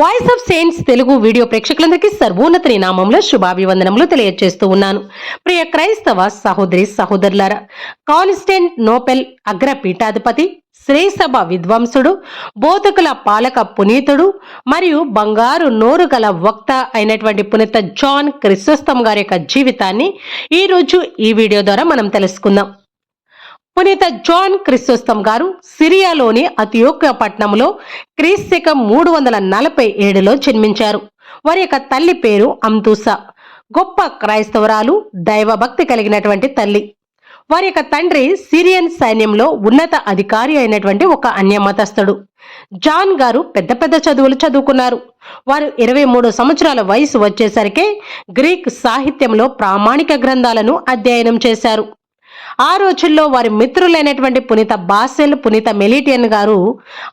Voice of saints Telugu video ప్రేక్షకులందరికీ సర్వోన్నతి నామంలో శుభాభివందనములు తెలియజేస్తూ ఉన్నాను. ప్రియ క్రైస్తవ సహోదరి సహోదరులారా, కాన్స్టెంట్ నోపెల్ అగ్ర పీఠాధిపతి, శ్రీసభ విద్వాంసుడు, బోధకుల పాలక పునీతుడు మరియు బంగారు నోరు గల వక్త అయినటువంటి పునీత జాన్ క్రిసోస్తం గారి యొక్క జీవితాన్ని ఈరోజు ఈ వీడియో ద్వారా మనం తెలుసుకుందాం. పునీత జాన్ క్రిసోస్తం గారు సిరియాలోని అతియోక్య పట్టణంలో క్రీస్తకం 347లో జన్మించారు. వారి యొక్క తల్లి పేరు అంతూసా. గొప్ప క్రైస్తవరాలు, దైవభక్తి కలిగినటువంటి తల్లి. వారి యొక్క తండ్రి సిరియన్ సైన్యంలో ఉన్నత అధికారి అయినటువంటి ఒక అన్యమతస్థుడు. జాన్ గారు పెద్ద పెద్ద చదువులు చదువుకున్నారు. వారు 23 సంవత్సరాల వయసు వచ్చేసరికి గ్రీక్ సాహిత్యంలో ప్రామాణిక గ్రంథాలను అధ్యయనం చేశారు. ఆ రోజుల్లో వారి మిత్రులైనటువంటి పునీత బాసెల్, పునీత మెలిటియన్ గారు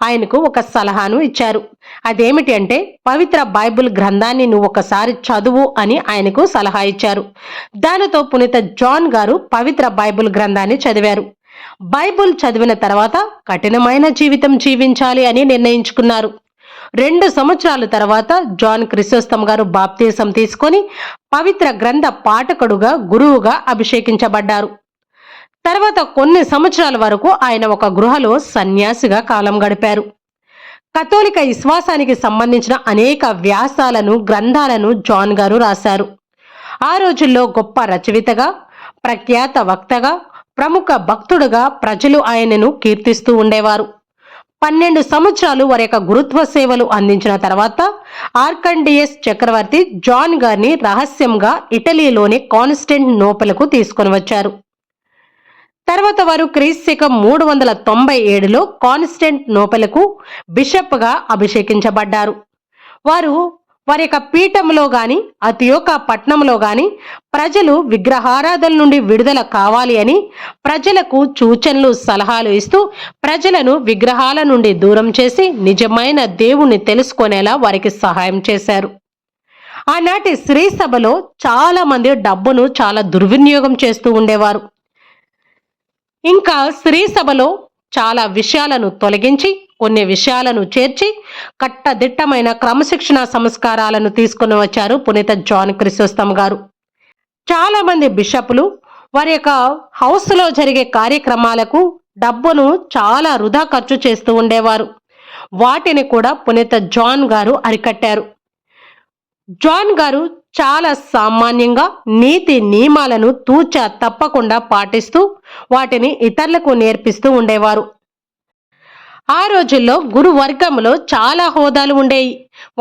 ఆయనకు ఒక సలహాను ఇచ్చారు. అదేమిటి అంటే, పవిత్ర బైబిల్ గ్రంథాన్ని నువ్వు ఒకసారి చదువు అని ఆయనకు సలహా ఇచ్చారు. దానితో పునీత జాన్ గారు పవిత్ర బైబిల్ గ్రంథాన్ని చదివారు. బైబిల్ చదివిన తర్వాత కఠినమైన జీవితం జీవించాలి అని నిర్ణయించుకున్నారు. 2 సంవత్సరాల తర్వాత జాన్ క్రిసోస్తం గారు బాప్తిసం తీసుకొని పవిత్ర గ్రంథ పాఠకుడుగా, గురువుగా అభిషేకించబడ్డారు. తర్వాత కొన్ని సంవత్సరాల వరకు ఆయన ఒక గృహలో సన్యాసిగా కాలం గడిపారు. కథోలిక విశ్వాసానికి సంబంధించిన అనేక వ్యాసాలను, గ్రంథాలను జాన్ గారు రాశారు. ఆ రోజుల్లో గొప్ప రచయితగా, ప్రఖ్యాత వక్తగా, ప్రముఖ భక్తుడుగా ప్రజలు ఆయనను కీర్తిస్తూ ఉండేవారు. 12 సంవత్సరాలు వారి యొక్క గురుత్వ సేవలు అందించిన తర్వాత ఆర్కండియస్ చక్రవర్తి జాన్ గారిని రహస్యంగా ఇటలీలోని కాన్స్టెంట్ నోపెల్కు తీసుకొని వచ్చారు. తర్వాత వారు క్రీస్తకం 397లో కాన్స్టెంట్ నోపెల్కు బిషప్గా అభిషేకించబడ్డారు. వారి యొక్క పీఠంలో గాని, అతియోక పట్టణంలో గాని ప్రజలు విగ్రహారాధన నుండి విడుదల కావాలి అని ప్రజలకు సూచనలు, సలహాలు ఇస్తూ ప్రజలను విగ్రహాల నుండి దూరం చేసి నిజమైన దేవుణ్ణి తెలుసుకునేలా వారికి సహాయం చేశారు. ఆనాటి శ్రీ సభలో చాలా మంది డబ్బును చాలా దుర్వినియోగం చేస్తూ ఉండేవారు. ఇంకా శ్రీ సభలో చాలా విషయాలను తొలగించి కొన్ని విషయాలను చేర్చి కట్టదిట్టమైన క్రమశిక్షణ సంస్కారాలను తీసుకుని వచ్చారు పునీత జాన్ క్రిసోస్తం గారు. చాలా మంది బిషపులు వారి యొక్క హౌస్లో జరిగే కార్యక్రమాలకు డబ్బును చాలా వృధా ఖర్చు చేస్తూ ఉండేవారు. వాటిని కూడా పునీత జాన్ గారు అరికట్టారు. జాన్ గారు చాలా సామాన్యంగా నీతి నియమాలను తూచా తప్పకుండా పాటిస్తూ వాటిని ఇతరులకు నేర్పిస్తూ ఉండేవారు. ఆ రోజుల్లో గురువర్గంలో చాలా హోదాలు ఉండేవి.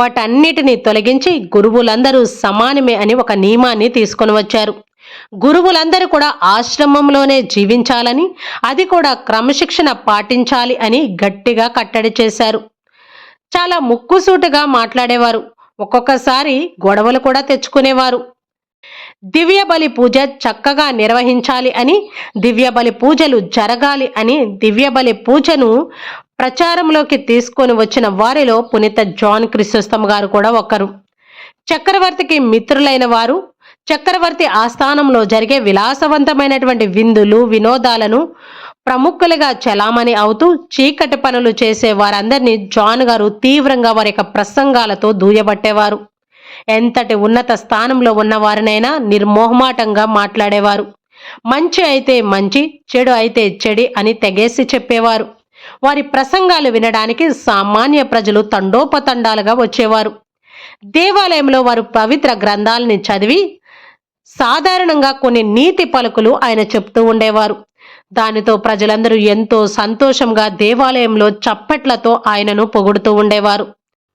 వాటన్నిటిని తొలగించి గురువులందరూ సమానమే అని ఒక నియమాన్ని తీసుకొని వచ్చారు. గురువులందరూ కూడా ఆశ్రమంలోనే జీవించాలని, అది కూడా క్రమశిక్షణ పాటించాలి అని గట్టిగా కట్టడి చేశారు. చాలా ముక్కుసూటిగా మాట్లాడేవారు. ఒక్కొక్కసారి గొడవలు కూడా తెచ్చుకునేవారు. దివ్య బలి పూజ చక్కగా నిర్వహించాలి అని, దివ్య బలి పూజలు జరగాలి అని, దివ్య బలి పూజను ప్రచారంలోకి తీసుకొని వచ్చిన వారిలో పునీత జాన్ క్రిసోస్తం గారు కూడా ఒకరు. చక్రవర్తికి మిత్రులైన వారు చక్రవర్తి ఆస్థానంలో జరిగే విలాసవంతమైనటువంటి విందులు, వినోదాలను ప్రముఖులుగా చలామణి అవుతూ చీకటి పనులు చేసే వారందరినీ జాన్ గారు తీవ్రంగా వారి యొక్క ప్రసంగాలతో దూయబట్టేవారు. ఎంతటి ఉన్నత స్థానంలో ఉన్న వారినైనా నిర్మోహమాటంగా మాట్లాడేవారు. మంచి అయితే మంచి, చెడు అయితే చెడి అని తెగేసి చెప్పేవారు. వారి ప్రసంగాలు వినడానికి సామాన్య ప్రజలు తండోపతండాలుగా వచ్చేవారు. దేవాలయంలో వారు పవిత్ర గ్రంథాలని చదివి సాధారణంగా కొన్ని నీతి పలుకులు ఆయన చెప్తూ ఉండేవారు. దానితో ప్రజలందరూ ఎంతో సంతోషంగా దేవాలయంలో చప్పట్లతో ఆయనను పొగుడుతూ ఉండేవారు.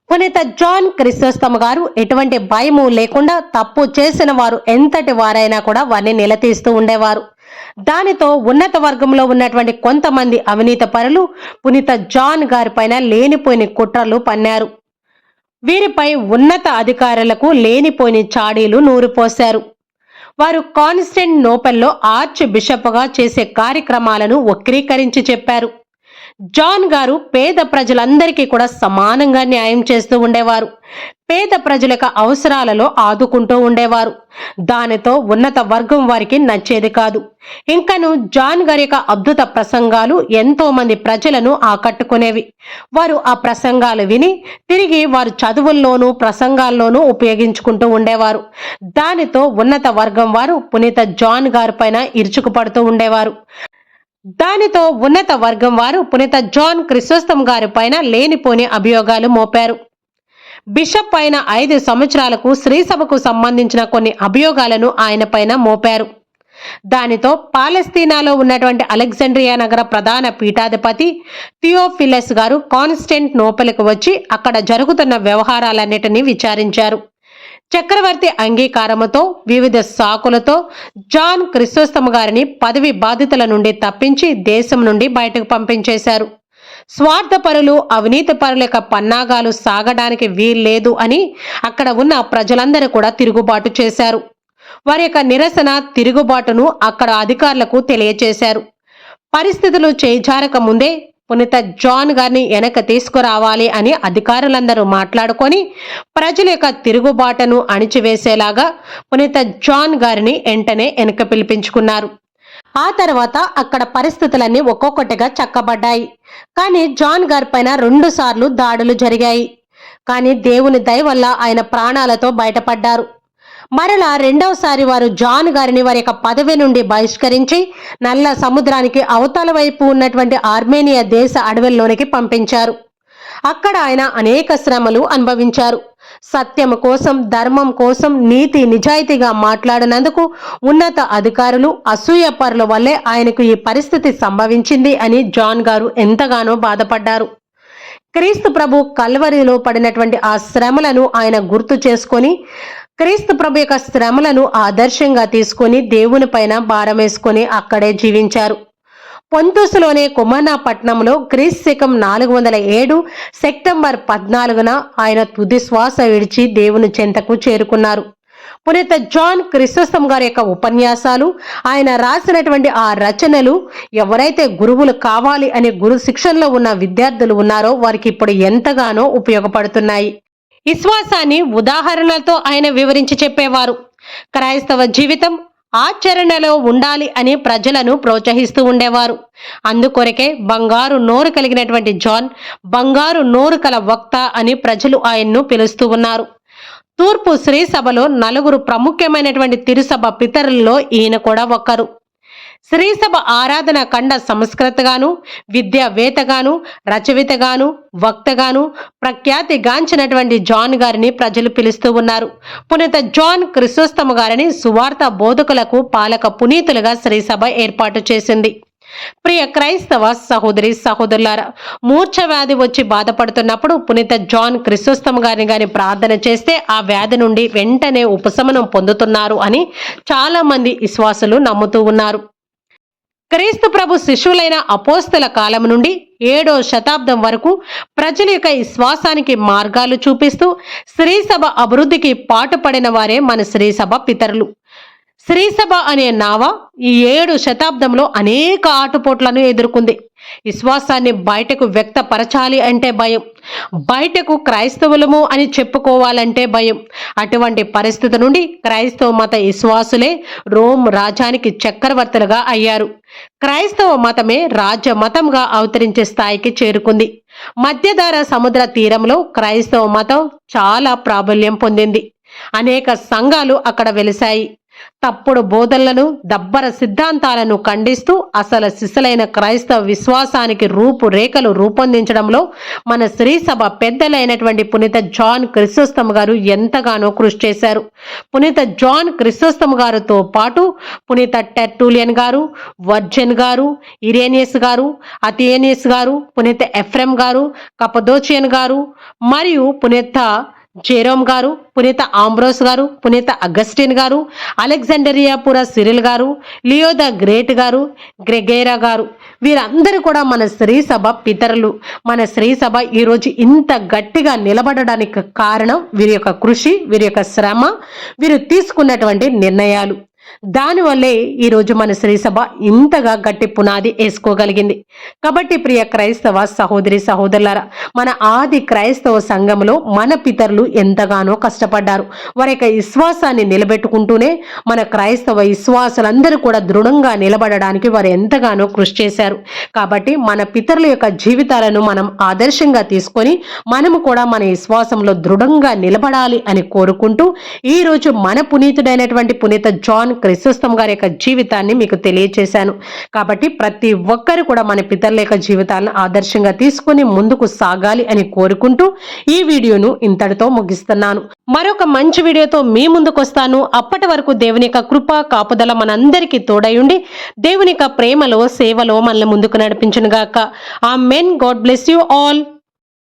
పునీత జాన్ క్రిసోస్తం గారు ఎటువంటి భయము లేకుండా తప్పు చేసిన వారు ఎంతటి వారైనా కూడా వారిని నిలదీస్తూ ఉండేవారు. దానితో ఉన్నత వర్గంలో ఉన్నటువంటి కొంతమంది అవినీతి పరులు పునీత జాన్ గారి పైన లేనిపోయిన కుట్రలు పన్నారు. వీరిపై ఉన్నత అధికారులకు లేనిపోయిన చాడీలు నూరిపోశారు. వారు కాన్స్టెంట్ నోపెల్లో ఆర్చ్ బిషప్గా చేసే కార్యక్రమాలను వక్రీకరించి చెప్పారు. జాన్ గారు పేద ప్రజలందరికీ కూడా సమానంగా న్యాయం చేస్తూ ఉండేవారు. పేద ప్రజల యొక్క అవసరాలలో ఆదుకుంటూ ఉండేవారు. దానితో ఉన్నత వర్గం వారికి నచ్చేది కాదు. ఇంకను జాన్ గారి యొక్క అద్భుత ప్రసంగాలు ఎంతో మంది ప్రజలను ఆకట్టుకునేవి. వారు ఆ ప్రసంగాలు విని తిరిగి వారు చదువుల్లోనూ ప్రసంగాల్లోనూ ఉపయోగించుకుంటూ ఉండేవారు. దానితో ఉన్నత వర్గం వారు పునీత జాన్ గారి పైన ఇరుచుకుపడుతూ ఉండేవారు. దానితో ఉన్నత వర్గం వారు పునీత జాన్ క్రిసోస్తం గారి పైన లేనిపోని అభియోగాలు మోపారు. బిషప్ పైన 5 సంవత్సరాలకు శ్రీసభకు సంబంధించిన కొన్ని అభియోగాలను ఆయన పైన మోపారు. దానితో పాలస్తీనాలో ఉన్నటువంటి అలెగ్జాండ్రియా నగర ప్రధాన పీఠాధిపతి థియోఫిలస్ గారు కాన్స్టాంటినోపుల్కు వచ్చి అక్కడ జరుగుతున్న వ్యవహారాలన్నిటినీ విచారించారు. చక్రవర్తి అంగీకారముతో వివిధ సాకులతో జాన్ క్రిసోస్తం గారిని పదవి బాధితుల నుండి తప్పించి దేశం నుండి బయటకు పంపించేశారు. స్వార్థపరులు అవినీతి పరుల యొక్క పన్నాగాలు సాగడానికి వీల్లేదు అని అక్కడ ఉన్న ప్రజలందరూ కూడా తిరుగుబాటు చేశారు. వారి యొక్క నిరసన తిరుగుబాటును అక్కడ అధికారులకు తెలియచేశారు. పరిస్థితులు చేజారక ముందే పునీత జాన్ గారిని వెనక తీసుకురావాలి అని అధికారులందరూ మాట్లాడుకొని ప్రజల యొక్క తిరుగుబాటును అణిచివేసేలాగా పునీత జాన్ గారిని వెంటనే వెనక పిలిపించుకున్నారు. ఆ తర్వాత అక్కడ పరిస్థితులన్నీ ఒక్కొక్కటిగా చక్కబడ్డాయి. కానీ జాన్ గారి పైన 2 సార్లు దాడులు జరిగాయి. కానీ దేవుని దయ వల్ల ఆయన ప్రాణాలతో బయటపడ్డారు. మరలా 2వసారి వారు జాన్ గారిని వారి యొక్క పదవి నుండి బహిష్కరించి నల్ల సముద్రానికి అవతల వైపు ఉన్నటువంటి ఆర్మేనియా దేశ అడవుల్లోనికి పంపించారు. అక్కడ ఆయన అనేక శ్రమలు అనుభవించారు. సత్యం కోసం, ధర్మం కోసం నీతి నిజాయితీగా మాట్లాడినందుకు ఉన్నత అధికారులు అసూయపరుల వల్లే ఆయనకు ఈ పరిస్థితి సంభవించింది అని జాన్ గారు ఎంతగానో బాధపడ్డారు. క్రీస్తు ప్రభు కల్వరిలో పడినటువంటి ఆ శ్రమలను ఆయన గుర్తు చేసుకొని క్రీస్తు ప్రభు యొక్క శ్రమలను ఆదర్శంగా తీసుకొని దేవుని పైన భారం వేసుకొని అక్కడే జీవించారు. పొంతుసులోనే కుమనా పట్టణంలో క్రీస్తు 407 సెప్టెంబర్ 14న ఆయన తుది శ్వాస విడిచి దేవుని చెంతకు చేరుకున్నారు. పునీత జాన్ క్రిసోస్తం గారి యొక్క ఉపన్యాసాలు, ఆయన రాసినటువంటి ఆ రచనలు ఎవరైతే గురువులు కావాలి అనే గురు శిక్షణలో ఉన్న విద్యార్థులు ఉన్నారో వారికి ఇప్పుడు ఎంతగానో ఉపయోగపడుతున్నాయి. విశ్వాసాన్ని ఉదాహరణలతో ఆయన వివరించి చెప్పేవారు. క్రైస్తవ జీవితం ఆచరణలో ఉండాలి అని ప్రజలను ప్రోత్సహిస్తూ ఉండేవారు. అందుకొరకే బంగారు నోరు కలిగినటువంటి జాన్, బంగారు నోరు కల వక్త అని ప్రజలు ఆయన్ను పిలుస్తూ ఉన్నారు. తూర్పు శ్రీ సభలో 4 ప్రముఖమైనటువంటి తిరుసభ పితరుల్లో ఈయన కూడా ఒకరు. శ్రీసభ ఆరాధన ఖండ సంస్కృతగాను, విద్యావేత్తగాను, రచయితగాను, వక్తగాను ప్రఖ్యాతి గాంచినటువంటి జాన్ గారిని ప్రజలు పిలుస్తూ ఉన్నారు. పునీత జాన్ క్రిసోస్తం గారిని సువార్త బోధకులకు పాలక పునీతులుగా శ్రీసభ ఏర్పాటు చేసింది. ప్రియ క్రైస్తవ సహోదరి సహోదరులారా, మూర్ఛ వ్యాధి వచ్చి బాధపడుతున్నప్పుడు పునీత జాన్ క్రిసోస్తం గారిని గాని ప్రార్థన చేస్తే ఆ వ్యాధి నుండి వెంటనే ఉపశమనం పొందుతున్నారు అని చాలా మంది విశ్వాసులు నమ్ముతూ ఉన్నారు. క్రీస్తు ప్రభు శిష్యులైన అపోస్తల కాలం నుండి 7వ శతాబ్దం వరకు ప్రజల యొక్క విశ్వాసానికి మార్గాలు చూపిస్తూ శ్రీసభ అభివృద్ధికి పాటుపడిన వారే మన శ్రీసభ పితరులు. శ్రీసభ అనే నావ ఈ 7 శతాబ్దంలో అనేక ఆటుపోట్లను ఎదుర్కొంది. విశ్వాసాన్ని బయటకు వ్యక్తపరచాలి అంటే భయం, బయటకు క్రైస్తవులము అని చెప్పుకోవాలంటే భయం. అటువంటి పరిస్థితి నుండి క్రైస్తవ మత విశ్వాసులే రోమ్ రాజ్యానికి చక్రవర్తులుగా అయ్యారు. క్రైస్తవ మతమే రాజ్య మతంగా అవతరించే స్థాయికి చేరుకుంది. మధ్యధరా సముద్ర తీరంలో క్రైస్తవ మతం చాలా ప్రాబల్యం పొందింది. అనేక సంఘాలు అక్కడ వెలిశాయి. తప్పుడు బోధనలను, దబ్బర సిద్ధాంతాలను ఖండిస్తూ అసలు సిసలైన క్రైస్తవ విశ్వాసానికి రూపురేఖలు రూపొందించడంలో మన శ్రీసభ పెద్దలైనటువంటి పునీత జాన్ క్రిసోస్తం గారు ఎంతగానో కృషి చేశారు. పునీత జాన్ క్రిసోస్తం గారితో పాటు పునీత టెర్టూలియన్ గారు, వర్జన్ గారు, ఇరేనియస్ గారు, అథియేనియస్ గారు, పునీత ఎఫ్రెం గారు, కపదోచియన్ గారు మరియు పునీత జెరోమ్ గారు, పునీత ఆంబ్రోస్ గారు, పునీత అగస్టిన్ గారు, అలెగ్జాండరియాపుర సిరిల్ గారు, లియో ద గ్రేట్ గారు, గ్రెగేరా గారు, వీరందరూ కూడా మన శ్రీసభ పితరులు. మన శ్రీసభ ఈరోజు ఇంత గట్టిగా నిలబడడానికి కారణం వీరి యొక్క కృషి, వీరి యొక్క శ్రమ, వీరు తీసుకున్నటువంటి నిర్ణయాలు. దానివల్లే ఈరోజు మన శ్రీ సభ ఇంతగా గట్టి పునాది వేసుకోగలిగింది. కాబట్టి ప్రియ క్రైస్తవ సహోదరి సహోదరులారా, మన ఆది క్రైస్తవ సంఘంలో మన పితరులు ఎంతగానో కష్టపడ్డారు. వారి యొక్క విశ్వాసాన్ని నిలబెట్టుకుంటూనే మన క్రైస్తవ విశ్వాసులందరూ కూడా దృఢంగా నిలబడడానికి వారు ఎంతగానో కృషి చేశారు. కాబట్టి మన పితరుల యొక్క జీవితాలను మనం ఆదర్శంగా తీసుకొని మనము కూడా మన విశ్వాసంలో దృఢంగా నిలబడాలి అని కోరుకుంటూ ఈరోజు మన పునీతుడైనటువంటి పునీత జాన్ క్రిసోస్తం గారి యొక్క జీవితాన్ని మీకు తెలియచేశాను. కాబట్టి ప్రతి ఒక్కరు కూడా మన పితరుల యొక్క జీవితాలను ఆదర్శంగా తీసుకొని ముందుకు సాగాలి అని కోరుకుంటూ ఈ వీడియోను ఇంతటితో ముగిస్తున్నాను. మరొక మంచి వీడియోతో మీ ముందుకు వస్తాను. అప్పటి వరకు దేవుని యొక్క కృప కాపుదల మనందరికీ తోడయుండి దేవుని యొక్క ప్రేమలో సేవలో మనల్ని ముందుకు నడిపించును గాక. Amen. God bless you all.